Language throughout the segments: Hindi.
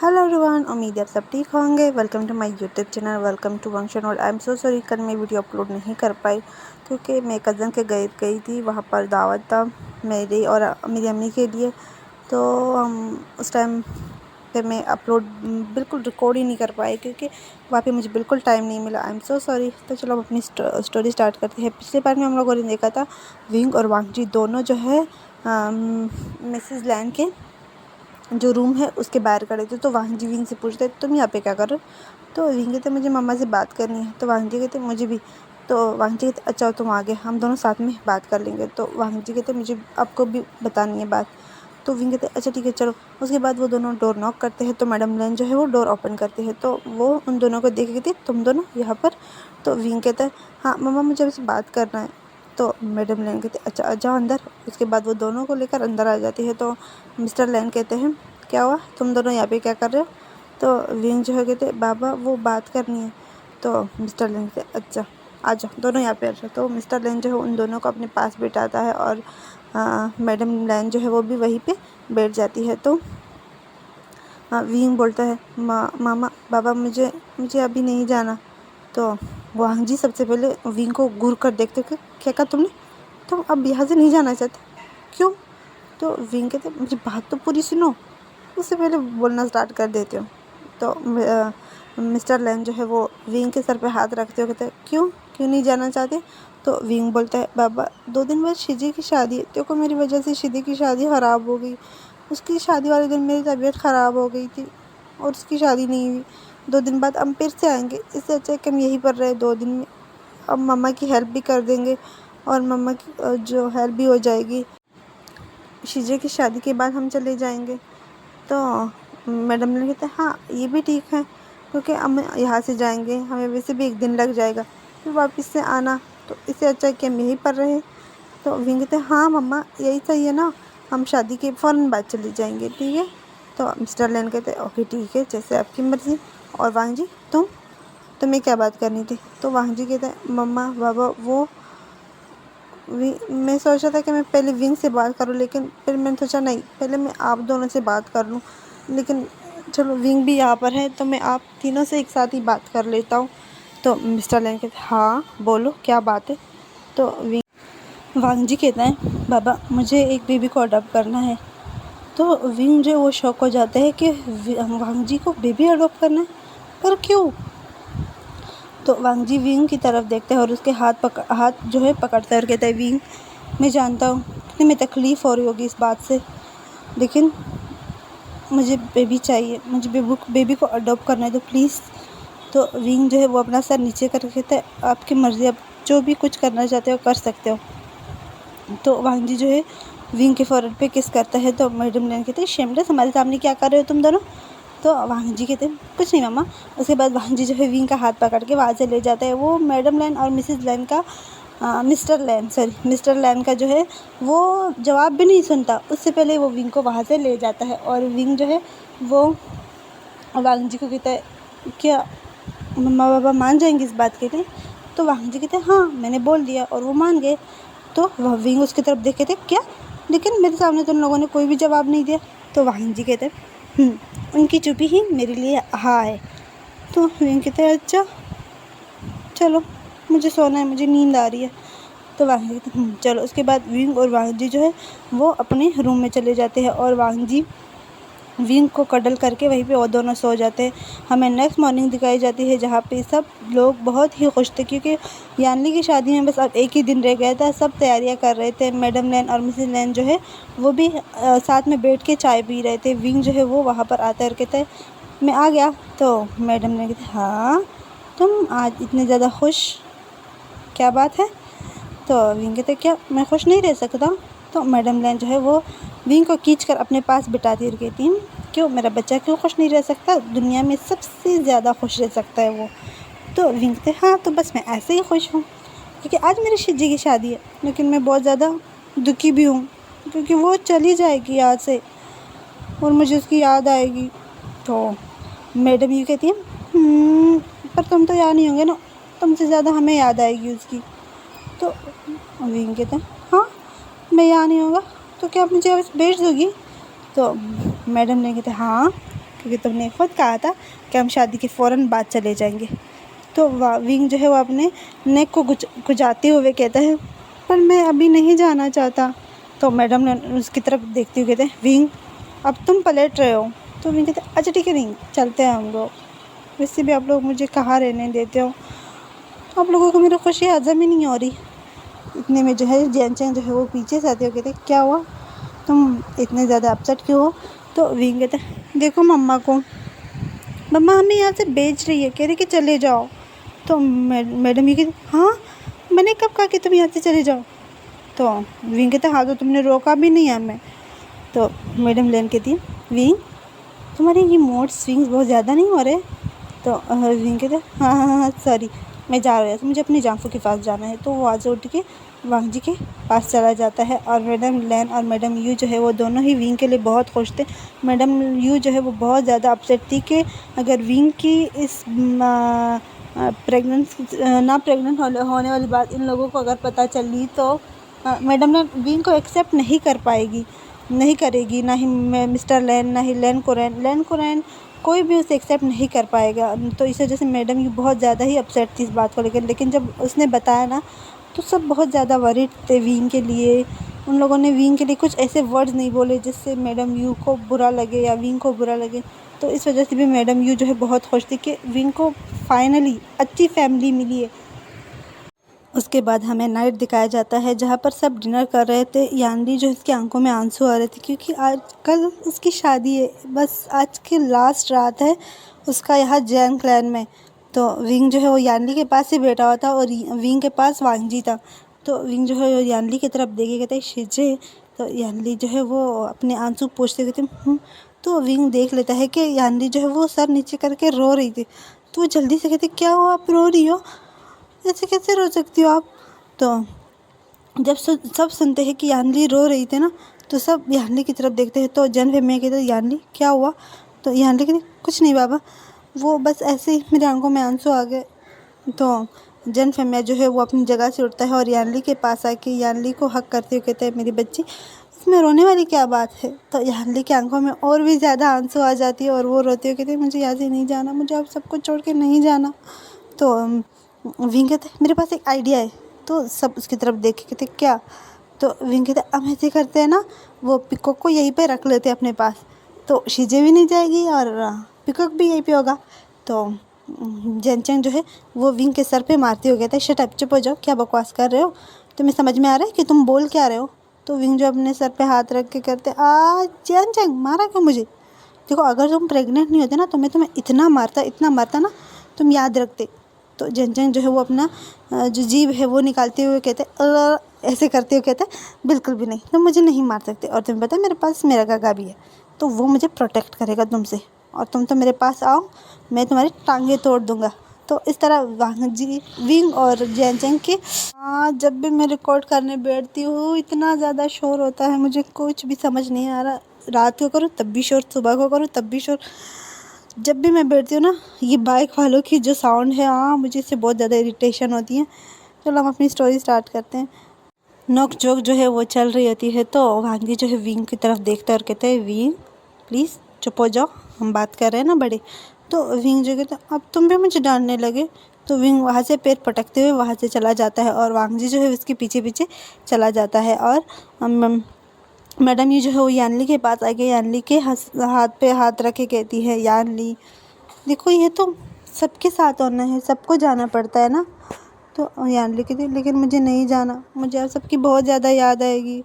हेलो एवरीवन, उम्मीद है आप सब ठीक होंगे। Welcome to my YouTube channel, welcome to Vanshan. और आई एम सो सॉरी, कल मैं वीडियो अपलोड नहीं कर पाई क्योंकि मैं कज़न के गई थी, वहाँ पर दावत था मेरी और मेरी अम्मी के लिए। तो हम उस टाइम पे मैं अपलोड बिल्कुल रिकॉर्ड ही नहीं कर पाई क्योंकि वहाँ पे मुझे बिल्कुल टाइम नहीं मिला। I am so sorry. तो चलो हम अपनी स्टोरी स्टार्ट करते हैं। पिछले बार में हम लोगों ने देखा था विंग और वांगजी दोनों जो है मिसेस लैन के जो रूम है उसके बाहर खड़े थे। तो वांग जी विंग से पूछते तुम यहाँ पे क्या कर रहे हो। तो विंग कहते मुझे मम्मा से बात करनी है। तो वांग जी कहते मुझे भी। तो वांग जी कहते अच्छा तुम आगे, हम दोनों साथ में बात कर लेंगे। तो वांग जी कहते मुझे आपको भी बतानी है बात। तो विंग कहते अच्छा ठीक है चलो। उसके बाद वो दोनों डोर नॉक करते हैं। तो मैडम लैन जो है वो डोर ओपन करती है। तो वो उन दोनों को देख के कहती तुम दोनों यहाँ पर। तो विंग कहता है हाँ मम्मा मुझे आपसे बात करना है। तो मैडम लैन कहते अच्छा आ जाओ अंदर। उसके बाद वो दोनों को लेकर अंदर आ जाती है। तो मिस्टर लैन कहते हैं क्या हुआ, तुम दोनों यहाँ पे क्या कर रहे हो। तो विंग जो है कहते बाबा वो बात करनी है। तो मिस्टर लैन कहते अच्छा आ जाओ दोनों यहाँ पे आ जाओ। तो मिस्टर लैन जो है उन दोनों को अपने पास बिठाता है और मैडम लैन जो है वो भी वहीं पे बैठ जाती है। तो विंग बोलता है मामा बाबा मुझे मुझे अभी नहीं जाना। तो वांग जी सबसे पहले विंग को घूर कर देखते कि क्या कहा तुमने, तुम अब यहाँ से नहीं जाना चाहते क्यों। तो विंग कहते मुझे बात तो पूरी सुनो, उससे पहले बोलना स्टार्ट कर देते हो। तो मिस्टर लैन जो है वो विंग के सर पे हाथ रखते हो कहते हैं क्यों क्यों नहीं जाना चाहते। तो विंग बोलता है बाबा 2 दिन बाद शिजी की शादी है, देखो मेरी वजह से शिजी की शादी ख़राब हो गई। उसकी शादी वाले दिन मेरी तबीयत ख़राब हो गई थी और उसकी शादी नहीं हुई। 2 दिन बाद हम फिर से आएंगे, इससे अच्छा है कि हम यहीं पर रहे 2 दिन में। अब मम्मा की हेल्प भी कर देंगे और मम्मा की जो हेल्प भी हो जाएगी। शिजी की शादी के बाद हम चले जाएंगे। तो मैडम ने कहते हाँ ये भी ठीक है क्योंकि हम यहाँ से जाएंगे हमें वैसे भी 1 दिन लग जाएगा फिर वापस से आना, तो इससे अच्छा है कि हम यहीं पर रहे। तो विंग कहते हाँ मम्मा यही सही है ना, हम शादी के फ़ौरन बाद चले जाएंगे ठीक है। तो मिस्टर लैन कहते ओके ठीक है जैसे आपकी मर्ज़ी। और वांग जी तुम्हें क्या बात करनी थी। तो वांग जी कहते मम्मा बाबा वो मैं सोचा था कि मैं पहले विंग से बात करूं, लेकिन फिर मैंने सोचा नहीं पहले मैं आप दोनों से बात कर लूं। लेकिन चलो विंग भी यहाँ पर है तो मैं आप तीनों से एक साथ ही बात कर लेता हूँ। तो मिस्टर लैन कहते हाँ बोलो क्या बात है। तो वांग जी कहता है बाबा मुझे एक बेबी को अडॉप्ट करना है। तो विंग जो वो शौक हो जाता है कि वांग जी को बेबी अडॉप्ट करना है, पर क्यों। तो वांग जी विंग की तरफ देखते हैं और उसके हाथ जो है पकड़ता है और कहता है विंग मैं जानता हूँ कि मैं तकलीफ़ हो रही होगी इस बात से, लेकिन मुझे बेबी चाहिए, मुझे बेबी को अडॉप्ट करना है तो प्लीज़। तो विंग जो है वो अपना सर नीचे करके कहता है आपकी मर्ज़ी, आप जो भी कुछ करना चाहते हो कर सकते हो। तो वांग जी जो है विंग के फोrehead पे किस करता है। तो मैडम ने कहते हैं शेमलेस हमारे सामने क्या कर रहे हो तुम दोनों। तो वांग जी कहते हैं कुछ नहीं मामा। उसके बाद वांग जी जो है विंग का हाथ पकड़ के वहाँ से ले जाता है। वो मैडम लैन और मिसेस लैन का मिस्टर लैन का जो है वो जवाब भी नहीं सुनता, उससे पहले वो विंग को वहाँ से ले जाता है। और विंग जो है वो वांग जी को कहता है क्या मम्मा पापा मान जाएंगे इस बात के लिए। तो वांग जी कहते हैं हाँ मैंने बोल दिया और वो मान गए। तो वह विंग उसकी तरफ देखे थे क्या, लेकिन मेरे सामने तो उन लोगों ने कोई भी जवाब नहीं दिया। तो वांग जी कहते हैं उनकी चुप्पी ही मेरे लिए हाँ है। तो विंग कहते हैं अच्छा चलो मुझे सोना है, मुझे नींद आ रही है। तो वांग जी कहते चलो। उसके बाद विंग और वांग जी जो है वो अपने रूम में चले जाते हैं और वांग जी विंग को कडल करके वहीं पे वो दोनों सो जाते हैं। हमें नेक्स्ट मॉर्निंग दिखाई जाती है जहाँ पे सब लोग बहुत ही खुश थे क्योंकि यानली की शादी में बस अब एक ही दिन रह गया था। सब तैयारियां कर रहे थे। मैडम लैन और मिसेस लैन जो है वो भी साथ में बैठ के चाय पी रहे थे। विंग जो है वो वहाँ पर आता है और कहता है मैं आ गया। तो मैडम लैन कहते हाँ तुम आज इतने ज़्यादा खुश, क्या बात है। तो विंग कहते क्या मैं खुश नहीं रह सकता। तो मैडम लैन जो है वो विंग को खींच कर अपने पास बिठाती और कहती क्यों मेरा बच्चा क्यों खुश नहीं रह सकता, दुनिया में सबसे ज़्यादा खुश रह सकता है वो। तो विंग कहते हाँ तो बस मैं ऐसे ही खुश हूँ क्योंकि आज मेरी शिजी की शादी है, लेकिन मैं बहुत ज़्यादा दुखी भी हूँ क्योंकि वो चली जाएगी यहाँ से और मुझे उसकी याद आएगी। तो मैडम ये कहती है पर तुम तो यहाँ नहीं होंगे ना, तुमसे ज़्यादा हमें याद आएगी उसकी। तो विंग कहते हैं हाँ मैं यहाँ नहीं होगा तो क्या आप मुझे भेज दोगी। तो मैडम ने कहते हाँ क्योंकि तुमने खुद कहा था कि हम शादी के फ़ौरन बाद चले जाएंगे। तो विंग जो है वो अपने नेक को खुजाते हुए कहता है, पर मैं अभी नहीं जाना चाहता। तो मैडम ने उसकी तरफ देखते हुए कहते हैं, विंग अब तुम पलट रहे हो। तो विंग कहते हैं, अच्छा ठीक है रिंग, चलते हैं हम लोग, वैसे भी आप लोग मुझे कहाँ रहने देते हो, आप लोगों को मेरी खुशी हजम ही नहीं हो रही। इतने में जो है जैन चैंग जो है वो पीछे से आते हो, कहते क्या हुआ, तुम इतने ज़्यादा अपसेट क्यों हो। तो विंग कहते हैं, देखो मम्मा को, मम्मा हमें यहाँ से बेच रही है, कह रही कि चले जाओ। तो मैडम ये कहती, हाँ मैंने कब कहा कि तुम यहाँ से चले जाओ। तो विंग कहते, हाँ तो तुमने रोका भी नहीं हमें। तो मैडम लेन कहती है, विंग तुम्हारे ये मोड स्विंग्स बहुत ज़्यादा नहीं हो रहे। तो विंग कहते, हाँ हाँ हाँ सॉरी, मैं जा रहा था, मुझे अपनी जांफू के पास जाना है। तो वो आज उठ के वांग जी के पास चला जाता है। और मैडम लैन और मैडम यू जो है वो दोनों ही विंग के लिए बहुत खुश थे। मैडम यू जो है वो बहुत ज़्यादा अपसेट थी कि अगर विंग की इस प्रेग्नेंट होने वाली बात इन लोगों को अगर पता चली तो मैडम ने विंग को एक्सेप्ट नहीं कर पाएगी, नहीं करेगी, ना ही मिस्टर लैन, ना ही लैन कोरैन कोई भी उसे एक्सेप्ट नहीं कर पाएगा। तो इस वजह से मैडम ये बहुत ज़्यादा ही अपसेट थी इस बात को लेकर। लेकिन जब उसने बताया ना तो सब बहुत ज़्यादा वरीड थे विंग के लिए। उन लोगों ने विंग के लिए कुछ ऐसे वर्ड्स नहीं बोले जिससे मैडम यू को बुरा लगे या विंग को बुरा लगे। तो इस वजह से भी मैडम यू जो है बहुत खुश थी कि विंग को फाइनली अच्छी फैमिली मिली है। उसके बाद हमें नाइट दिखाया जाता है जहाँ पर सब डिनर कर रहे थे। यानली जो इसकी आंखों में आंसू आ रहे थे क्योंकि आज कल उसकी शादी है, बस आज की लास्ट रात है उसका यहाँ जैन क्लैन में। तो विंग जो है वो यानली के पास ही बैठा हुआ था और विंग के पास वांगजी था। तो विंग जो है यानली की तरफ देखे कहते शिजे। तो यानली जो है वो अपने आंसू पोंछते कहते तो विंग देख लेता है कि यानली जो है वो सर नीचे करके रो रही थी। तो वो जल्दी से कहते क्या हुआ, आप रो रही हो, ऐसे कैसे रो सकती हो आप। तो जब सब सुनते हैं कि यानली रो रही थी ना तो सब यानली की तरफ देखते हैं। तो जन वे मैं कहते यानली क्या हुआ। तो यानली कहते कुछ नहीं बाबा, वो बस ऐसे ही मेरी आंखों में आंसू आ गए। तो जन फेमिया जो है वो अपनी जगह से उठता है और यानली के पास आके यानली को हक करते हुए कहते हैं मेरी बच्ची इसमें रोने वाली क्या बात है। तो यानली की आंखों में और भी ज़्यादा आंसू आ जाती है और वो रोते हुए कहते हैं मुझे यहाँ से नहीं जाना, मुझे आप सबको छोड़ के नहीं जाना। तो विंग कहते मेरे पास एक आइडिया है। तो सब उसकी तरफ देख के कहते क्या। तो विंग कहते हम ऐसे करते हैं ना, वो पिकॉक को यहीं पे रख लेते हैं अपने पास, तो शीजे भी नहीं जाएगी और पिकॉक भी यहीं पे होगा। तो जेनचेंग जो है वो विंग के सर पे मारते हुए कहता है शट अप, चुप हो जाओ, क्या बकवास कर रहे हो, तुम्हें समझ में आ रहा है कि तुम बोल क्या रहे हो। तो विंग जो अपने सर पे हाथ रख के करते जेनचेंग मारा क्यों मुझे, देखो अगर तुम प्रेग्नेंट नहीं होते ना तो मैं तुम्हें इतना मारता ना, तुम याद रखते। तो जेनचेंग जो है वो अपना जो जीभ है वो निकालते हुए कहते ऐसे करते हुए कहते बिल्कुल भी नहीं, तुम मुझे नहीं मार सकते और तुम्हें पता है मेरे पास मेरा गागा भी है, तो वो मुझे प्रोटेक्ट करेगा तुमसे, और तुम तो मेरे पास आओ मैं तुम्हारी टांगें तोड़ दूँगा। तो इस तरह विंग और जेनचेंग के जब भी मैं रिकॉर्ड करने बैठती हूँ इतना ज़्यादा शोर होता है, मुझे कुछ भी समझ नहीं आ रहा, रात को करूँ तब भी शोर, सुबह को करूँ तब भी शोर। जब भी मैं बैठती हूँ ना ये बाइक वालों की जो साउंड है मुझे इससे बहुत ज़्यादा इरिटेशन होती है। चलो हम अपनी स्टोरी स्टार्ट करते हैं। नोक जोक जो है वो चल रही होती है तो वांगी जो है विंग की तरफ देखता है और कहते हैं विंग प्लीज़ चुप हो जाओ, हम बात कर रहे हैं ना बड़े। तो विंग जो कहते हैं अब तुम भी मुझे डांटने लगे। तो विंग वहाँ से पैर पटकते हुए वहाँ से चला जाता है और वांगजी जो है उसके पीछे पीछे चला जाता है। और मैडम ये जो है वो यानली के पास आ गई, यानली के हाथ पे हाथ रख के कहती है यानली देखो ये तो सबके साथ होना है, सबको जाना पड़ता है ना। तो यानली कहती लेकिन मुझे नहीं जाना, मुझे आप सबकी बहुत ज़्यादा याद आएगी,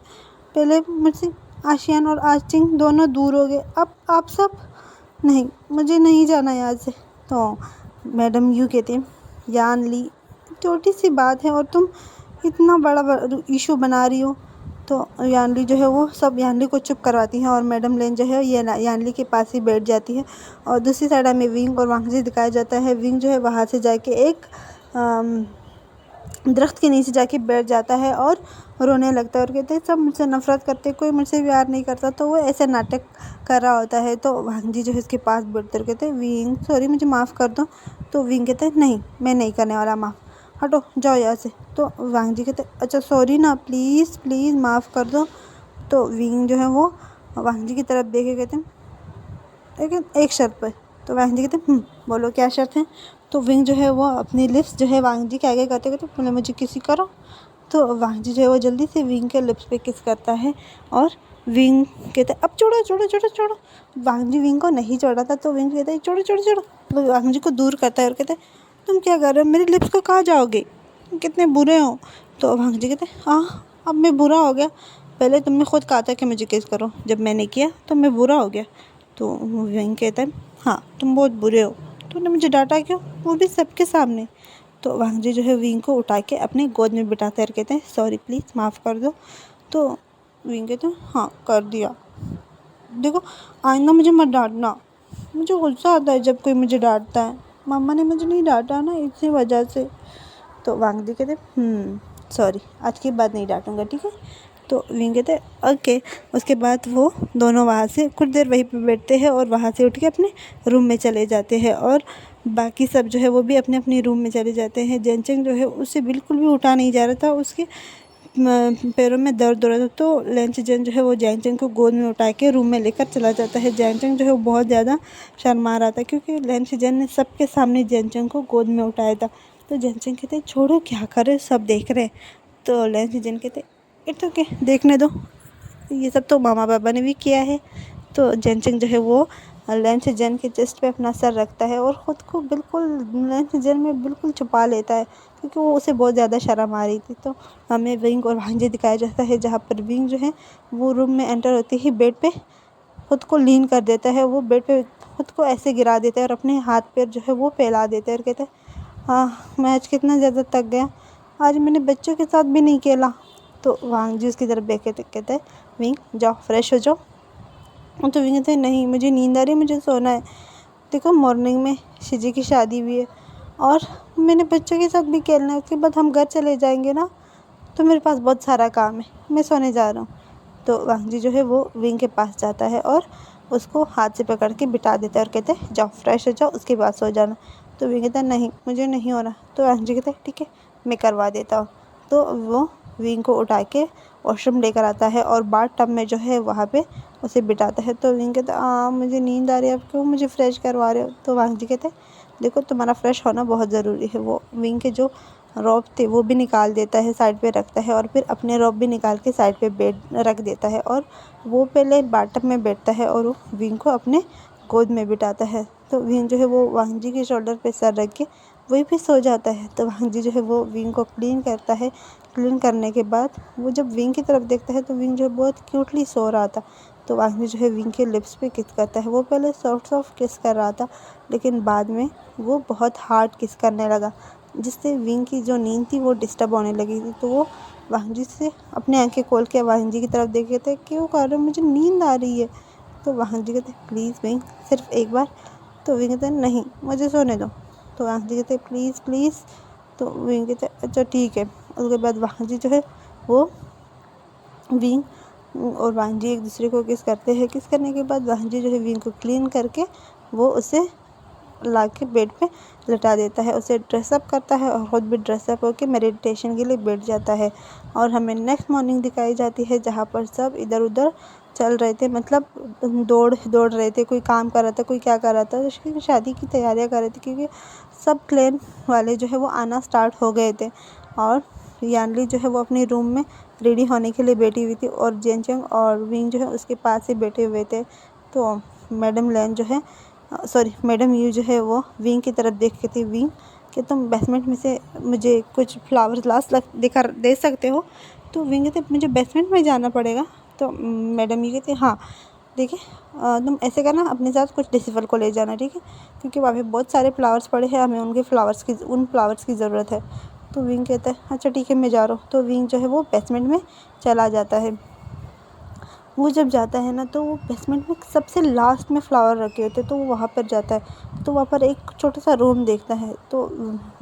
पहले मुझसे आशियान और आस्टिंग दोनों दूर हो गए, अब आप सब नहीं, मुझे नहीं जाना यहाँ से। तो मैडम यूँ कहती हैं यानली छोटी सी बात है और तुम इतना बड़ा इशू बना रही हो। तो यानली जो है वो सब यानली को चुप करवाती हैं और मैडम लेन जो है ये यानली के पास ही बैठ जाती है। और दूसरी साइड में विंग और वांगजी दिखाया जाता है। विंग जो है वहाँ से जाके एक दरख्त के नीचे जाके बैठ जाता है और रोने लगता है और कहते हैं सब मुझसे नफरत करते, कोई मुझसे प्यार नहीं करता। तो वो ऐसे नाटक कर रहा होता है। तो वांगजी जो है इसके पास बैठते और कहते हैं विंग सॉरी मुझे माफ़ कर दो। तो विंग कहते हैं नहीं मैं नहीं करने वाला माफ़, हटो जाओ यहाँ से। तो वांगजी कहते अच्छा सॉरी ना, प्लीज़ प्लीज़ माफ़ कर दो। तो विंग जो है वो वांगजी की तरफ देखे कहते हैं लेकिन एक शर्त पे। तो वांग जी कहते बोलो क्या शर्त है। तो विंग जो है वो अपनी लिप्स जो है वांग जी के आगे करते कहते बोले मुझे किसी करो। तो वांग जी जो है वो जल्दी से विंग के लिप्स पे किस करता है और विंग कहते अब छोड़ो छोड़ो छोड़ो छोड़ो। वांग जी विंग को नहीं छोड़ा था तो विंग कहता है छोड़ो छोड़ो छोड़ो। वो वांग जी को दूर करता है और कहते तुम क्या कर रहे हो, मेरे लिप्स को कहाँ जाओगे, तुम कितने बुरे हो। तो वांग जी कहते हाँ अब मैं बुरा हो गया, पहले तुमने खुद कहा था कि मुझे किस करो, जब मैंने किया तो मैं बुरा हो गया। तो विंग कहता है हाँ तुम बहुत बुरे हो, तूने मुझे डांटा क्यों, वो भी सबके सामने। तो वांग जी जो है विंग को उठा के अपने गोद में बिठाते और कहते हैं सॉरी प्लीज़ माफ़ कर दो। तो विंग कहते हैं हाँ कर दिया, देखो आइंदा मुझे मत डांटना, मुझे गुस्सा आता है जब कोई मुझे डांटता है, मम्मा ने मुझे नहीं डांटा ना इसी वजह से। तो वांग जी कहते सॉरी आज की बात नहीं डांटूंगा ठीक है। तो विंग कहते ओके। उसके बाद वो दोनों वहाँ से कुछ देर वहीं पे बैठते हैं और वहाँ से उठ के अपने रूम में चले जाते हैं और बाकी सब जो है वो भी अपने अपने रूम में चले जाते हैं। जेनचेंग जो है उससे बिल्कुल भी उठा नहीं जा रहा था, उसके पैरों में दर्द हो रहा था। तो लेंचजन जो है वो जेनचेंग को गोद में उठा के रूम में लेकर चला जाता है। जेनचेंग जो है वो बहुत ज़्यादा शर्मा रहा था क्योंकि लेंचजन ने सबके सामने जेनचेंग को गोद में उठाया था। तो जेनचेंग कहते छोड़ो क्या करे सब देख रहे हैं। तो लेंचजन कहते इट्स ओके देखने दो, ये सब तो मामा पापा ने भी किया है। तो जेनचेंग जो है वो लेंचजन के चेस्ट पे अपना सर रखता है और ख़ुद को बिल्कुल लेंचजन में बिल्कुल छुपा लेता है क्योंकि वो उसे बहुत ज़्यादा शर्म आ रही थी। तो हमें विंग और वांग जी दिखाया जाता है जहाँ पर विंग जो है वो रूम में एंटर होते ही बेड पे खुद को लीन कर देता है, वो बेड पे खुद को ऐसे गिरा देता है और अपने हाथ पैर जो है वो फैला देता है और कहता है हाँ मैं आज कितना ज़्यादा थक गया, आज मैंने बच्चों के साथ भी नहीं खेला। तो वांग जी उसकी तरफ देख के कहते हैं विंग जाओ फ्रेश हो जाओ। तो विंग कहते हैं नहीं मुझे नींद आ रही है, मुझे सोना है, देखो मॉर्निंग में शिजी की शादी भी है और मैंने बच्चों के साथ भी खेलना है, उसके बाद हम घर चले जाएंगे ना, तो मेरे पास बहुत सारा काम है, मैं सोने जा रहा हूँ। तो वांग जी जो है वो विंग के पास जाता है और उसको हाथ से पकड़ के बिठा देता है और कहते हैं जाओ फ्रेश हो जाओ उसके बाद सो जाना। तो विंग कहता है नहीं मुझे नहीं हो रहा। तो वांग जी कहते हैं ठीक है मैं करवा देता हूँ। तो वो विंग को उठा के वॉशरूम लेकर आता है और बाथ टब में जो है वहाँ पे उसे बिठाता है। तो विंग कहता है मुझे नींद आ रही है, आप क्यों मुझे फ्रेश करवा रहे हो। तो वांग जी कहते हैं देखो तुम्हारा फ्रेश होना बहुत ज़रूरी है। वो विंग के जो रॉब थे वो भी निकाल देता है, साइड पे रखता है और फिर अपने रॉब भी निकाल के साइड पे बेड रख देता है और वो पहले बाथ टब में बैठता है और वो विंग को अपने गोद में बिठाता है। तो विंग जो है वो वांग जी के शोल्डर पे सर रख के वही भी सो जाता है। तो वांग जी जो है वो विंग को क्लीन करता है। क्लीन करने के बाद वो जब विंग की तरफ देखता है तो विंग जो है बहुत क्यूटली सो रहा था। तो वांग जी जो है विंग के लिप्स पे किस करता है। वो पहले सॉफ्ट सॉफ्ट किस कर रहा था लेकिन बाद में वो बहुत हार्ड किस करने लगा जिससे विंग की जो नींद थी वो डिस्टर्ब होने लगी थी। तो वो वांग जी से अपनी आंखें खोल के वांग जी की तरफ देखे थे क्यों कर रहे हो, मुझे नींद आ रही है। तो वांग जी कहते प्लीज़ विंग सिर्फ एक बार। तो विंग कहते नहीं मुझे सोने दो। तो वांग जी कहते प्लीज़ प्लीज़। तो विंग कहते अच्छा ठीक है। उसके बाद वांग जी जो है वो विंग और वांग जी एक दूसरे को किस करते हैं। किस करने के बाद वांग जी जो है विंग को क्लीन करके वो उसे ला के बेड पे लटा देता है, उसे ड्रेसअप करता है और ख़ुद भी ड्रेसअप होकर मेडिटेशन के लिए बैठ जाता है। और हमें नेक्स्ट मॉर्निंग दिखाई जाती है जहाँ पर सब इधर उधर चल रहे थे, मतलब दौड़ रहे थे, कोई काम कर रहा था कोई क्या कर रहा था, उसकी शादी की तैयारियाँ कर रहे थे क्योंकि सब क्लैन वाले जो है वो आना स्टार्ट हो गए थे। और यानली जो है वो अपने रूम में रेडी होने के लिए बैठी हुई थी और जेनचेंग और विंग जो है उसके पास ही बैठे हुए थे। तो मैडम लैन जो है मैडम यू जो है वो विंग की तरफ देख के थी विंग कि तुम बेसमेंट में से मुझे कुछ फ्लावर ग्लास देकर दे सकते हो। तो विंग कहते मुझे बेसमेंट में जाना पड़ेगा। तो मैडम यू कहते हाँ देखिए तुम ऐसे करना अपने साथ कुछ डिसिपल को ले जाना ठीक है क्योंकि वहाँ पे बहुत सारे फ्लावर्स पड़े हैं, हमें उन फ्लावर्स की ज़रूरत है। तो विंग कहता है अच्छा ठीक है मैं जा रहा हूँ। तो विंग जो है वो बेसमेंट में चला जाता है। वो जब जाता है ना तो वो बेसमेंट में सबसे लास्ट में फ्लावर रखे होते तो वो वहाँ पर जाता है। तो वहाँ पर एक छोटा सा रूम देखता है। तो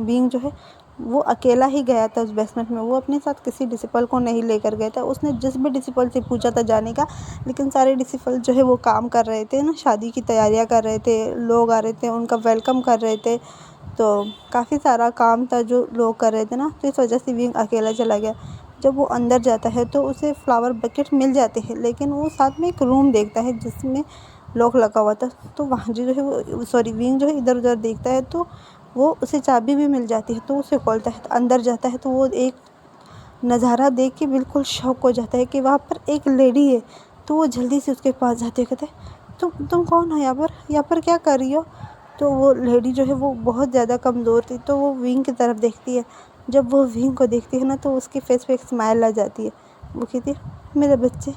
विंग जो है वो अकेला ही गया था उस बेसमेंट में, वो अपने साथ किसी डिसिपल को नहीं लेकर गया था। उसने जिस भी डिसिपल से पूछा था जाने का, लेकिन सारे डिसिपल जो है वो काम कर रहे थे ना, शादी की तैयारियां कर रहे थे, लोग आ रहे थे उनका वेलकम कर रहे थे, तो काफ़ी सारा काम था जो लोग कर रहे थे ना, तो इस वजह से विंग अकेला चला गया। जब वो अंदर जाता है तो उसे फ्लावर बकेट मिल जाते हैं लेकिन वो साथ में एक रूम देखता है जिसमें लॉक लगा हुआ था। तो वहाँ जो है वो विंग जो है इधर उधर देखता है तो वो उसे चाबी भी मिल जाती है, तो उसे खोलता है। तो अंदर जाता है तो वो एक नज़ारा देख के बिल्कुल शॉक हो जाता है कि वहाँ पर एक लेडी है। तो वो जल्दी से उसके पास जाते हैं, कहते हैं तुम कौन हो यहाँ पर क्या कर रही हो? तो वो लेडी जो है वो बहुत ज़्यादा कमज़ोर थी, तो वो विंग की तरफ देखती है। जब वो विंग को देखती है ना तो उसके फेस पे एक स्माइल आ जाती है। वो कहती है मेरे बच्चे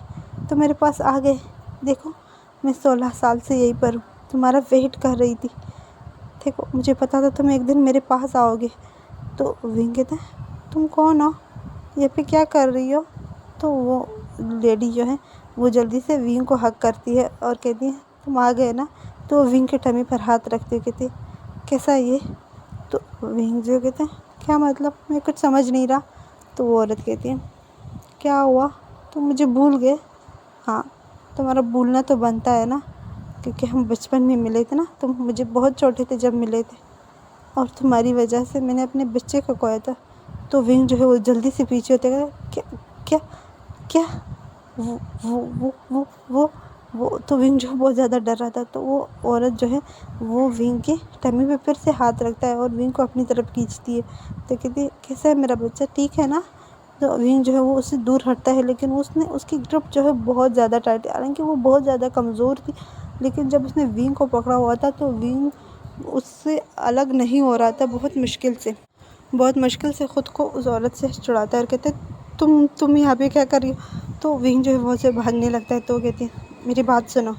तो मेरे पास आ गए, देखो मैं 16 साल से यहीं पर हूँ, तुम्हारा वेट कर रही थी, देखो मुझे पता था तुम एक दिन मेरे पास आओगे। तो विंग कहते हैं तुम कौन हो, ये पे क्या कर रही हो? तो वो लेडी जो है वो जल्दी से विंग को हग करती है और कहती है तुम आ गए ना। तो विंग के टमी पर हाथ रखते हुए कहती है कैसा है ये? तो विंग जो कहते हैं क्या मतलब, मैं कुछ समझ नहीं रहा। तो वो औरत कहती है क्या हुआ, तुम मुझे भूल गए? हाँ, तुम्हारा भूलना तो बनता है ना, क्योंकि हम बचपन में मिले थे ना, तुम मुझे बहुत छोटे थे जब मिले थे, और तुम्हारी वजह से मैंने अपने बच्चे को खोया था। तो विंग जो है वो जल्दी से पीछे होते गए, क्या क्या क्या वो वो वो वो वो वो तो विंग जो बहुत ज़्यादा डर रहा था। तो वो औरत जो है वो विंग के टमी पे फिर से हाथ रखता है और विंग को अपनी तरफ खींचती है। तो कहती है कैसा है मेरा बच्चा, ठीक है ना? तो विंग जो है वो उससे दूर हटता है, लेकिन उसने उसकी ग्रिप जो है बहुत ज़्यादा टाइट है। हालांकि वो बहुत ज़्यादा कमज़ोर थी, लेकिन जब उसने विंग को पकड़ा हुआ था तो विंग उससे अलग नहीं हो रहा था। बहुत मुश्किल से ख़ुद को उस औरत से छुड़ाता है और कहते तुम यहाँ पे क्या कर रही हो? तो विंग जो है वो से भागने लगता है। तो कहती है मेरी बात सुनो।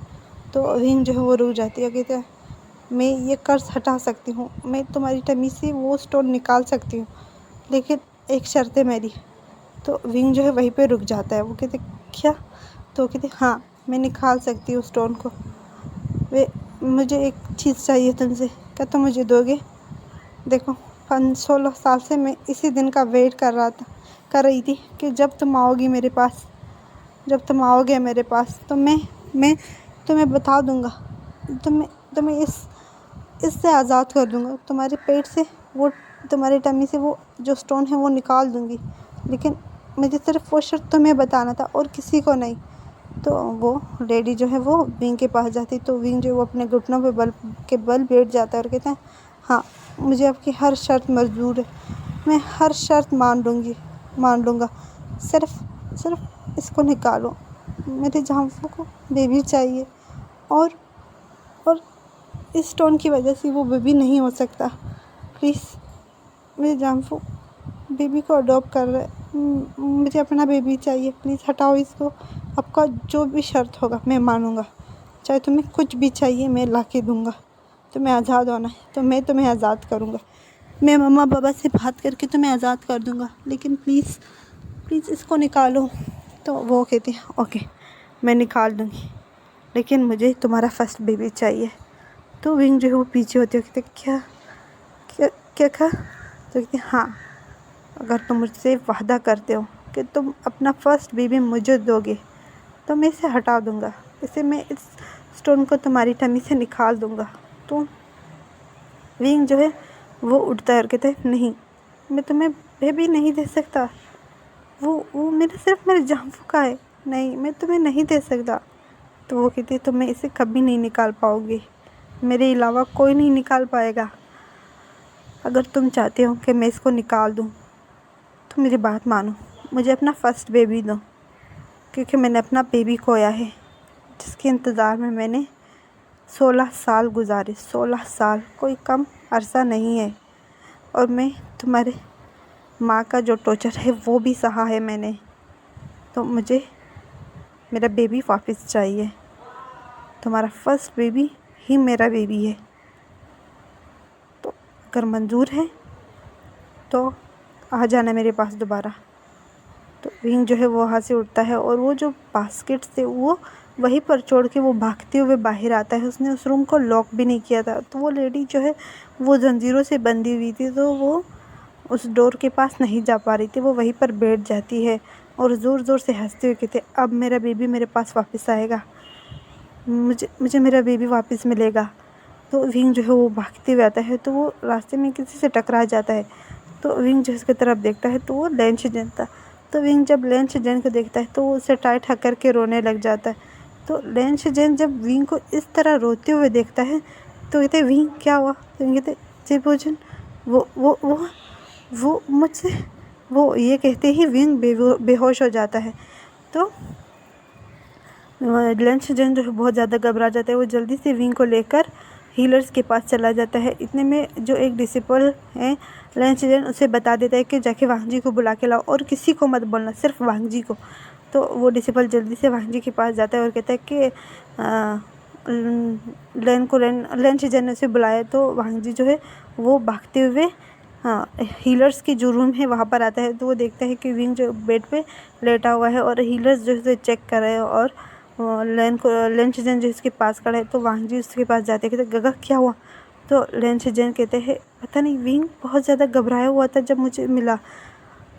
तो विंग जो है वो रुक जाती है, कहते हैं मैं ये कर्ज हटा सकती हूँ, मैं तुम्हारी टमी से वो स्टोन निकाल सकती हूँ, लेकिन एक शर्त है मेरी। तो विंग जो है वहीं पे रुक जाता है। वो कहते क्या? तो कहते हाँ, मैं निकाल सकती हूँ स्टोन को, वे मुझे एक चीज़ चाहिए तुमसे, क्या तुम मुझे दोगे? देखो 16 साल से मैं इसी दिन का वेट कर रही थी कि जब तुम आओगे मेरे पास, जब तुम आओगे मेरे पास तो मैं तुम्हें बता दूंगा, तुम्हें इससे आज़ाद कर दूंगा, तुम्हारे पेट से वो, तुम्हारी टमी से वो जो स्टोन है वो निकाल दूंगी, लेकिन मुझे सिर्फ वो शर्त तुम्हें बताना था और किसी को नहीं। तो वो लेडी जो है वो विंग के पास जाती, तो विंग जो वो अपने घुटनों पे बल बैठ जाता है और कहता है हाँ, मुझे आपकी हर शर्त मंजूर है, मैं हर शर्त मान लूँगा, सिर्फ इसको निकालो, मेरे जामफू को बेबी चाहिए, और इस स्टोन की वजह से वो बेबी नहीं हो सकता, प्लीज़ मेरे जामफू बेबी को अडॉप्ट कर रहे, मुझे अपना बेबी चाहिए, प्लीज़ हटाओ इसको, आपका जो भी शर्त होगा मैं मानूंगा, चाहे तुम्हें कुछ भी चाहिए मैं ला के दूँगा, तुम्हें आज़ाद होना है तो मैं तुम्हें आज़ाद करूँगा, मैं मम्मा पापा से बात करके तुम्हें आज़ाद कर दूँगा, लेकिन प्लीज़ इसको निकालो। तो वो कहती है ओके मैं निकाल दूँगी, लेकिन मुझे तुम्हारा फर्स्ट बेबी चाहिए। तो विंग जो है वो पीछे होती है, कहते क्या क्या क्या कहा? तो कहती हाँ, अगर तुम मुझसे वादा करते हो कि तुम अपना फर्स्ट बेबी मुझे दोगे तो मैं इसे हटा दूँगा, मैं इस स्टोन को तुम्हारी टमी से निकाल दूँगा। तो विंग जो है वो उठता है और कहता है नहीं, मैं तुम्हें बेबी नहीं दे सकता, वो सिर्फ मेरे जामफू का है, नहीं मैं तुम्हें नहीं दे सकता। तो वो कहती है तो मैं इसे कभी नहीं निकाल पाओगी, मेरे अलावा कोई नहीं निकाल पाएगा, अगर तुम चाहते हो कि मैं इसको निकाल दूँ तो मेरी बात मानो, मुझे अपना फ़र्स्ट बेबी दो, क्योंकि मैंने अपना बेबी खोया है, जिसके इंतज़ार में मैंने 16 साल गुजारे। 16 साल कोई कम अरसा नहीं है, और मैं तुम्हारे माँ का जो टॉर्चर है वो भी सहा है मैंने, तो मुझे मेरा बेबी वापस चाहिए, तुम्हारा फर्स्ट बेबी ही मेरा बेबी है, तो अगर मंजूर है तो आ जाना मेरे पास दोबारा। तो विंग जो है वो वहाँ से उठता है और वो जो बास्केट से वो वहीं पर छोड़ के वो भागते हुए बाहर आता है। उसने उस रूम को लॉक भी नहीं किया था, तो वो लेडी जो है वो जंजीरों से बंधी हुई थी, तो वो उस डोर के पास नहीं जा पा रही थी, वो वहीं पर बैठ जाती है और ज़ोर ज़ोर से हंसते हुए कहते अब मेरा बेबी मेरे पास वापस आएगा, मुझे मेरा बेबी वापस मिलेगा। तो विंग जो है वो भागते हुए आता है, तो वो रास्ते में किसी से टकरा जाता है, तो विंग जो उसकी तरफ देखता है तो वो लैंच जन था। तो विंग जब लैंच जन को देखता है तो वो उसे टाइट हक करके रोने लग जाता है। तो लेन शिजन जब विंग को इस तरह रोते हुए देखता है तो कहते विंग क्या हुआ? तो विंग कहते जेबोजन वो मुझसे, वो ये कहते ही विंग बेहोश हो जाता है। तो लेन शिजन जो है बहुत ज़्यादा घबरा जाता है। वो जल्दी से विंग को लेकर हीलर्स के पास चला जाता है। इतने में जो एक डिसिपल है लेन शिजन उसे बता देता है कि जाके वांग जी को बुला के लाओ और किसी को मत बोलना, सिर्फ वांग जी को। तो वो डिसिपल जल्दी से वांग जी के पास जाता है और कहता है कि लेन शिजन ने उसे बुलाया। तो वांग जी जो है वो भागते हुए हीलर्स की जो रूम है वहाँ पर आता है। तो वो देखता है कि विंग जो बेड पे लेटा हुआ है और हीलर्स जो है चेक कर रहे हैं और लेन शिजन जो इसके पास खड़ा है। तो वांग जी उसके पास जाते हैं, कहते गगा क्या हुआ? तो लेन शिजन कहते हैं पता नहीं, विंग बहुत ज़्यादा घबराया हुआ था जब मुझे मिला।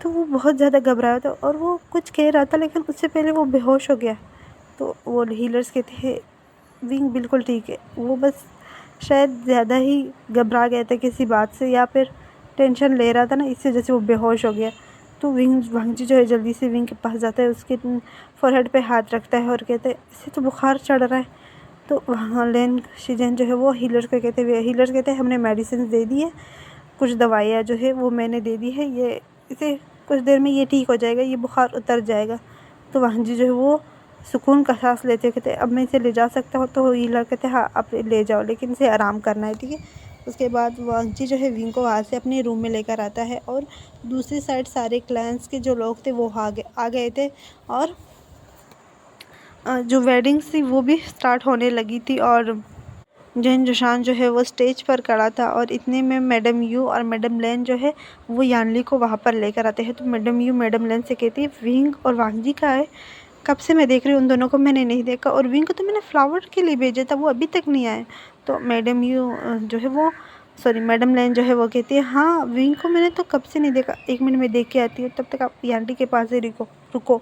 तो वो बहुत ज़्यादा घबराया था और वो कुछ कह रहा था लेकिन उससे पहले वो बेहोश हो गया। तो वो हीलर्स कहते हैं विंग बिल्कुल ठीक है, वो बस शायद ज़्यादा ही घबरा गया था किसी बात से या फिर टेंशन ले रहा था ना, इससे वजह से वो बेहोश हो गया। तो वांग जी जो है जल्दी से विंग के पास जाता है, उसके फोरहेड पे हाथ रखता है और कहते हैं इससे तो बुखार चढ़ रहा है। तो वहाँ लेन शिजन जो है वो हीलर्स कहते हैं हमने मेडिसिन दे दी है, कुछ दवाइयाँ जो है वो मैंने दे दी है, ये इसे कुछ देर में ये ठीक हो जाएगा, ये बुखार उतर जाएगा। तो वांग जी जो है वो सुकून का सांस लेते कहते अब मैं इसे ले जा सकता हूँ? तो हीलर कहते हाँ आप ले जाओ, लेकिन इसे आराम करना है, ठीक है। उसके बाद वांग जी जो है विंग को वहाँ से अपने रूम में लेकर आता है और दूसरी साइड सारे क्लैंस के जो लोग थे वो आ गए थे और जो वेडिंग थी वो भी स्टार्ट होने लगी थी। और जैन जोशान जो है वो स्टेज पर खड़ा था और इतने में मैडम यू और मैडम लेन जो है वो यानली को वहाँ पर लेकर आते हैं। तो मैडम यू मैडम लेन से कहती है विंग और वांग जी का है, कब से मैं देख रही हूँ उन दोनों को, मैंने नहीं देखा, और विंग को तो मैंने फ्लावर के लिए भेजा था, वो अभी तक नहीं आए। तो मैडम यू जो है वो मैडम लेन जो है वो कहती है हाँ विंग को मैंने तो कब से नहीं देखा, 1 मिनट में देख के आती हूँ, तब तक आप यान्टी के पास ही रुको।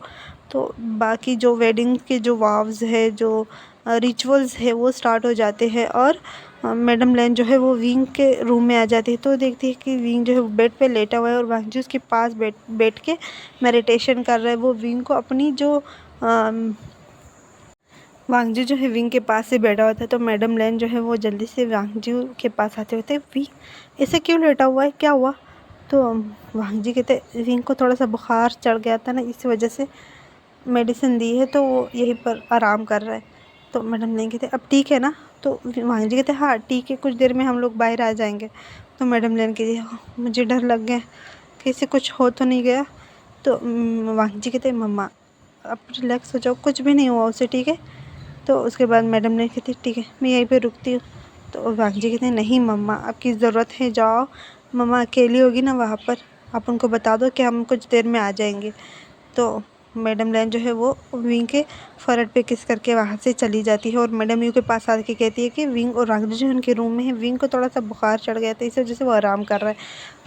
तो बाकी जो वेडिंग के जो वाव्स है, जो रिचुअल्स है वो स्टार्ट हो जाते हैं और मैडम लेन जो है वो विंग के रूम में आ जाती है। तो देखती है कि विंग जो है वो बेड पे लेटा हुआ है और वांग जी उसके पास बैठ के मेडिटेशन कर रहा है। वो विंग को अपनी जो वांग जी जो है विंग के पास से बैठा हुआ था। तो मैडम लेन जो है वो जल्दी से वांग जी के पास आते होते विंग ऐसे क्यों लेटा हुआ है, क्या हुआ? तो वांग जी कहते विंग को थोड़ा सा बुखार चढ़ गया था ना, इस वजह से मेडिसिन दी है तो वो यहीं पर आराम कर रहा है। तो मैडम लेन कहते अब ठीक है ना? तो वांग जी कहते हाँ ठीक है, कुछ देर में हम लोग बाहर आ जाएंगे। तो मैडम लेन कहती मुझे डर लग गया, कैसे कुछ हो तो नहीं गया? तो वांग जी कहते मम्मा अब रिलैक्स हो जाओ, कुछ भी नहीं हुआ उसे, ठीक है। तो उसके बाद मैडम लेन कहती ठीक है मैं यहीं पे रुकती हूँ। तो वांग जी कहते हैं नहीं मम्मा आपकी ज़रूरत है, जाओ, मम्मा अकेली होगी ना वहाँ पर, आप उनको बता दो कि हम कुछ देर में आ जाएंगे। तो मैडम लेन जो है वो विंग के फोरहेड पे किस करके वहाँ से चली जाती है और मैडम यू के पास आके कहती है कि विंग और वांग जी जो उनके रूम में है, विंग को थोड़ा सा बुखार चढ़ गया था, इस वजह से वो आराम कर रहा है।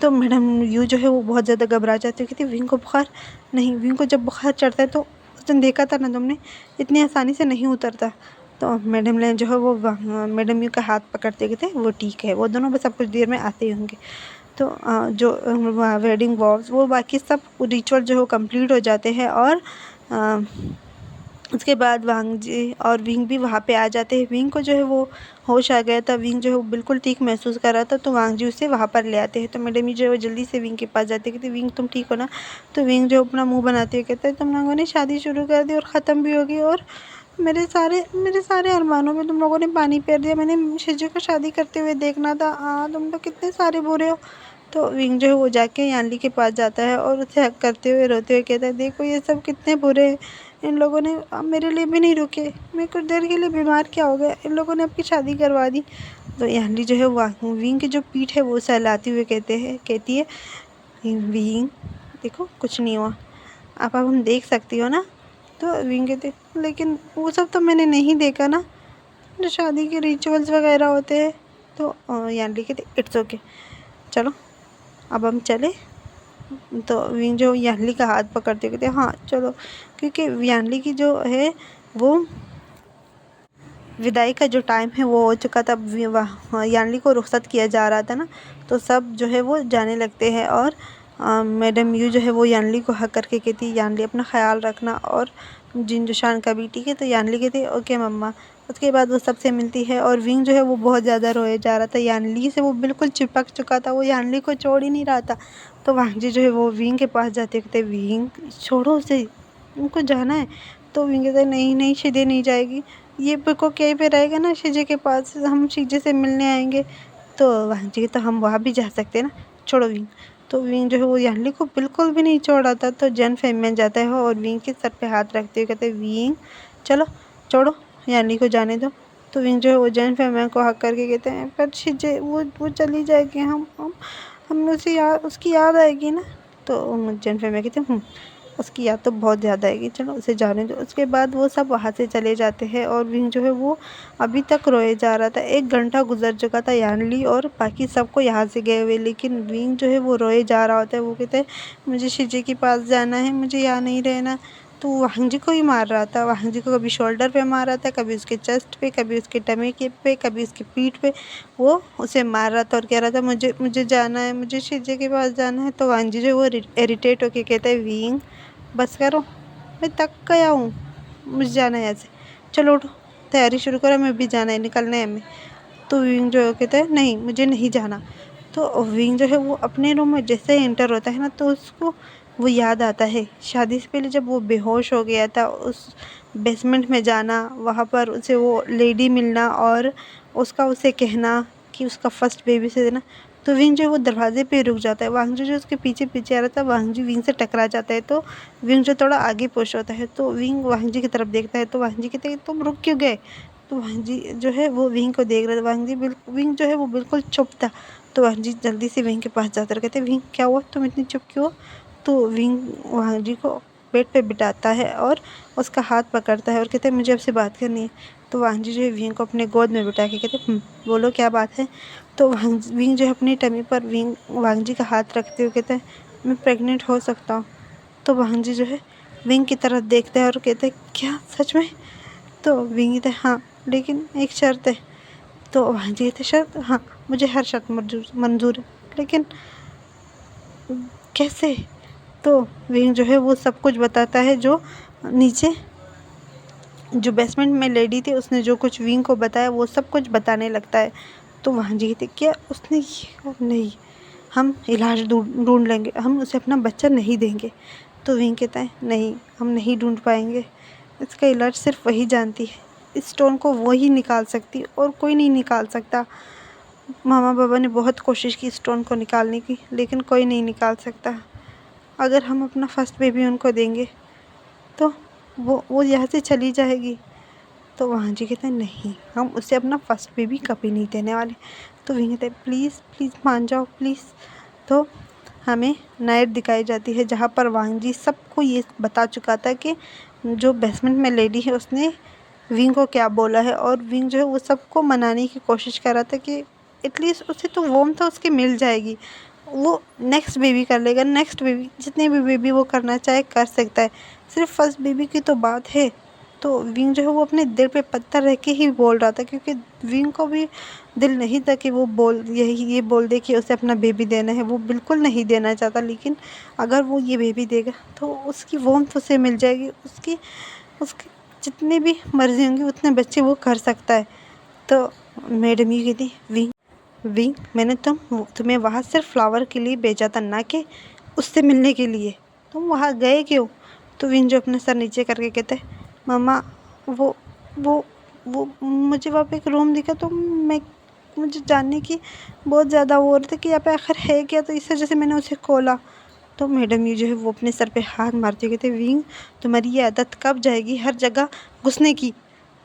तो मैडम यू जो है वो बहुत ज़्यादा घबरा जाती है, कहती विंग को बुखार नहीं, विंग को जब बुखार चढ़ता है तो उस दिन देखा था ना तुमने, इतनी आसानी से नहीं उतरता। तो मैडम लेन जो है वो मैडम यू का हाथ पकड़ते कहते वो ठीक है, वो दोनों बस अब कुछ देर में आते ही होंगे। तो जो वेडिंग वॉव्स वो बाकी सब रिचुअल जो है वो कंप्लीट हो जाते हैं और उसके बाद वांग जी और विंग भी वहाँ पे आ जाते हैं। विंग को जो है वो होश आ गया था, विंग जो है वो बिल्कुल ठीक महसूस कर रहा था। तो वांग जी उसे वहाँ पर ले आते हैं। तो मैडम जी जो है वो जल्दी से विंग के पास जाते हैं, कहते विंग तुम ठीक हो ना? तो विंग जो अपना मुँह बनाते हुए कहता है तुम लोगों ने शादी शुरू कर दी और ख़त्म भी होगी और मेरे सारे अरमानों में तुम लोगों ने पानी फेर दिया। मैंने शिजू को शादी करते हुए देखना था, तुम लोग कितने सारे बुरे हो। तो विंग जो है वो जाके यानली के पास जाता है और उसे हक करते हुए रोते हुए कहता है देखो ये सब कितने बुरे हैं, इन लोगों ने मेरे लिए भी नहीं रुके, मैं कुछ देर के लिए बीमार क्या हो गया, इन लोगों ने आपकी शादी करवा दी। तो यानली जो है विंग की जो पीठ है वो सहलाती हुए कहती है विंग देखो कुछ नहीं हुआ, आप अब हम देख सकती हो ना? तो विंग कहते लेकिन वो सब तो मैंने नहीं देखा ना, जो शादी के रिचुअल्स वगैरह होते हैं। तो यानली कहते इट्स ओके, चलो अब हम चले। तो विंग जो यानली का हाथ पकड़ते कहते हाँ चलो, क्योंकि यानली की जो है वो विदाई का जो टाइम है वो हो चुका था, यानली को रुखसत किया जा रहा था ना, तो सब जो है वो जाने लगते हैं और मैडम यू जो है वो यानली को हक करके कहती यानली अपना ख्याल रखना और जिन शान का बेटी के तो यानली के थे ओके मम्मा। उसके बाद वो सबसे मिलती है और विंग जो है वो बहुत ज़्यादा रोए जा रहा था, यानली से वो बिल्कुल चिपक चुका था, वो यानली को छोड़ ही नहीं रहा था। तो वांगजी जो है वो विंग के पास जाते कहते विंग छोड़ो उसे, उनको जाना है। तो विंग कहते नहीं नहीं शिजे नहीं जाएगी, ये को कहीं पे रहेगा ना शिजे के पास, हम शिजे से मिलने आएंगे। तो वांगजी तो हम वहाँ भी जा सकते हैं ना, छोड़ो विंग। तो विंग जो है वो यानली को बिल्कुल भी नहीं छोड़ा था। तो जन फेमन जाता है और विंग के सर पे हाथ रखते हुए कहते विंग चलो छोड़ो यानली को जाने दो। तो विंग जो है वो जन फेमन को हक करके कहते हैं पर शिजे वो चली जाएगी, हमें उसकी याद आएगी ना। तो जन फेमन कहते हैं उसकी याद तो बहुत ज़्यादा आएगी, चलो उसे जाने दो। उसके बाद वो सब वहाँ से चले जाते हैं और विंग जो है वो अभी तक रोए जा रहा था। 1 घंटा गुजर चुका था यानली और बाकी सबको यहाँ से गए हुए, लेकिन विंग जो है वो रोए जा रहा होता है। वो कहते हैं मुझे शिजे के पास जाना है, मुझे यहाँ नहीं रहना। तो वांगजी को ही मार रहा था, वांगजी को कभी शोल्डर पे मार रहा था, कभी उसके चेस्ट पे, कभी उसके टमे के पे, कभी उसकी पीठ पे वो उसे मार रहा था और कह रहा था मुझे मुझे जाना है, मुझे शिजे के पास जाना है। तो वांगजी जो है वो इरिटेट होके कहता है विंग बस करो, मैं थक गया हूँ, मुझे जाना है यहाँ से, चलो उठो तैयारी शुरू करो, मैं भी जाना है, निकलना है हमें। तो विंग जो है कहता है नहीं मुझे नहीं जाना। तो विंग जो है वो अपने रूम में जैसे ही एंटर होता है ना तो उसको वो याद आता है शादी से पहले जब वो बेहोश हो गया था, उस बेसमेंट में जाना, वहाँ पर उसे वो लेडी मिलना और उसका उसे कहना कि उसका फर्स्ट बेबी से देना। तो विंग जो है वो दरवाजे पे रुक जाता है, वांगजी जो उसके पीछे पीछे आ रहा था, वांगजी विंग से टकरा जाता है। तो विंग जो थोड़ा आगे पुश होता है तो विंग वांगजी की तरफ देखता है, तो वांगजी कहते हैं तुम रुक क्यों गए। तो वांगजी जो है वो विंग को देख रहा था, विंग जो है वो बिल्कुल चुप था। तो वांगजी जल्दी से विंग के पास जाता है, कहते विंग क्या हुआ तुम इतनी चुप क्यों हो। तो विंग वांगजी को बेड पे बिठाता है और उसका हाथ पकड़ता है और कहते हैं मुझे आपसे बात करनी है। तो वांगजी जो है विंग को अपने गोद में बिठा के कहते बोलो क्या बात है। तो विंग जो है अपनी टमी पर वांगजी का हाथ रखते हुए कहते हैं मैं प्रेग्नेंट हो सकता हूँ। तो वांगजी जो है विंग की तरफ देखते हैं और कहते हैं क्या सच में। तो विंग कहते हैं हाँ लेकिन एक शर्त है। तो वांगजी कहते शर्त, हाँ मुझे हर शर्त मंजूर है, लेकिन कैसे। तो विंग जो है वो सब कुछ बताता है, जो नीचे जो बेसमेंट में लेडी थी उसने जो कुछ विंग को बताया वो सब कुछ बताने लगता है। तो वांगजी कहते क्या उसने ये नहीं, हम इलाज ढूंढ लेंगे, हम उसे अपना बच्चा नहीं देंगे। तो विंग कहता है नहीं हम नहीं ढूंढ पाएंगे, इसका इलाज सिर्फ वही जानती है, इस स्टोन को वही निकाल सकती और कोई नहीं निकाल सकता। मामा बाबा ने बहुत कोशिश की स्टोन को निकालने की लेकिन कोई नहीं निकाल सकता। अगर हम अपना फर्स्ट बेबी उनको देंगे तो वो यहाँ से चली जाएगी। तो वांगजी कहते हैं नहीं हम उसे अपना फर्स्ट बेबी कभी नहीं देने वाले। तो विंग कहते हैं प्लीज़ प्लीज़ मान जाओ प्लीज़। तो हमें नाइट दिखाई जाती है जहाँ पर वांगजी सबको ये बता चुका था कि जो बेसमेंट में लेडी है उसने विंग को क्या बोला है, और विंग जो है वो सबको मनाने की कोशिश कर रहा था कि एटलीस्ट उसे तो वॉर्म तो उसकी मिल जाएगी, वो नेक्स्ट बेबी कर लेगा, नेक्स्ट बेबी जितने भी बेबी वो करना चाहे कर सकता है, सिर्फ फर्स्ट बेबी की तो बात है। तो विंग जो है वो अपने दिल पे पत्थर रह के ही बोल रहा था, क्योंकि विंग को भी दिल नहीं था कि वो ये बोल दे कि उसे अपना बेबी देना है, वो बिल्कुल नहीं देना चाहता, लेकिन अगर वो ये बेबी देगा तो उसकी वॉर्मथ उसे मिल जाएगी, उसकी उसकी जितनी भी मर्जी होंगी उतने बच्चे वो कर सकता है। तो मैडम ये कहती विंग मैंने तुम्हें वहाँ सिर्फ फ्लावर के लिए भेजा था, ना कि उससे मिलने के लिए, तुम वहाँ गए क्यों। तो विंग जो अपना सर नीचे करके कहते मामा वो वो वो मुझे वहाँ पे एक रूम दिखा तो मुझे जानने की बहुत ज़्यादा वो हो रही थी कि यहाँ पे आखिर है क्या, तो इस वजह से मैंने उसे खोला। तो मैडम ये जो है वो अपने सर पे हाथ मारते हुए कहते विंग तुम्हारी ये आदत कब जाएगी हर जगह घुसने की।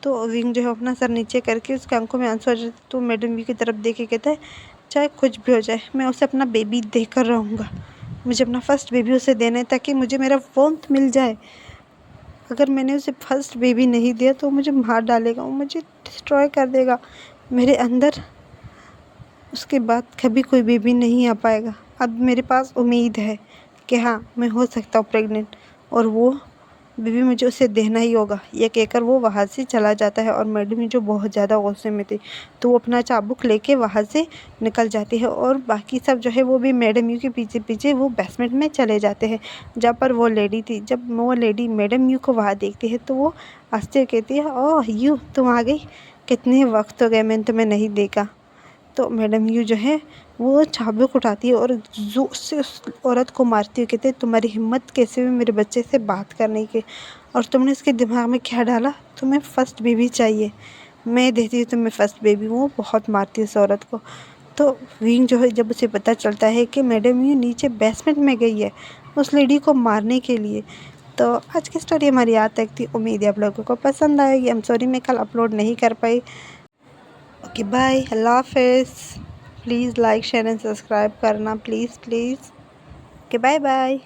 तो विंग जो है अपना सर नीचे करके उसके आंखों में आंसू आ जाते, तो मैडम की तरफ देख के कहता है चाहे कुछ भी हो जाए मैं उसे अपना बेबी देकर रहूँगा, मुझे अपना फर्स्ट बेबी उसे देना है ताकि मुझे मेरा वॉर्मथ मिल जाए। अगर मैंने उसे फर्स्ट बेबी नहीं दिया तो मुझे मार डालेगा, वो मुझे डिस्ट्रॉय कर देगा, मेरे अंदर उसके बाद कभी कोई बेबी नहीं आ पाएगा। अब मेरे पास उम्मीद है कि हाँ मैं हो सकता हूँ प्रेग्नेंट, और वो बीबी मुझे उसे देना ही होगा, ये कहकर वो वहाँ से चला जाता है और मैडम जो बहुत ज़्यादा गुस्से में थी तो वो अपना चाबुक लेके वहाँ से निकल जाती है और बाकी सब जो है वो भी मैडम यू के पीछे पीछे वो बेसमेंट में चले जाते हैं जहाँ पर वो लेडी थी। जब वो लेडी मैडम यू को वहाँ देखती है तो वो हंसते कहती है, ओह यू तुम आ गई, कितने वक्त हो गए मैंने तुम्हें नहीं देखा। तो मैडम यू जो है वो चाबुक उठाती है और जोर से उस औरत को मारती है। कहते तुम्हारी हिम्मत कैसे हुई मेरे बच्चे से बात करने की, और तुमने इसके दिमाग में क्या डाला, तुम्हें फर्स्ट बेबी चाहिए, मैं देती हूँ तुम्हें फर्स्ट बेबी। वो बहुत मारती है उस औरत को। तो विंग जो है जब उसे पता चलता है कि मैडम यू नीचे बेसमेंट में गई है उस लेडी को मारने के लिए। तो आज की स्टोरी हमारी यहाँ तक थी। उम्मीद है आप लोगों को पसंद आएगी। आई एम सॉरी मैं कल अपलोड नहीं कर पाई। ओके बाय, अल्लाह हाफिज़। Please like share and subscribe करना please please. Okay bye bye.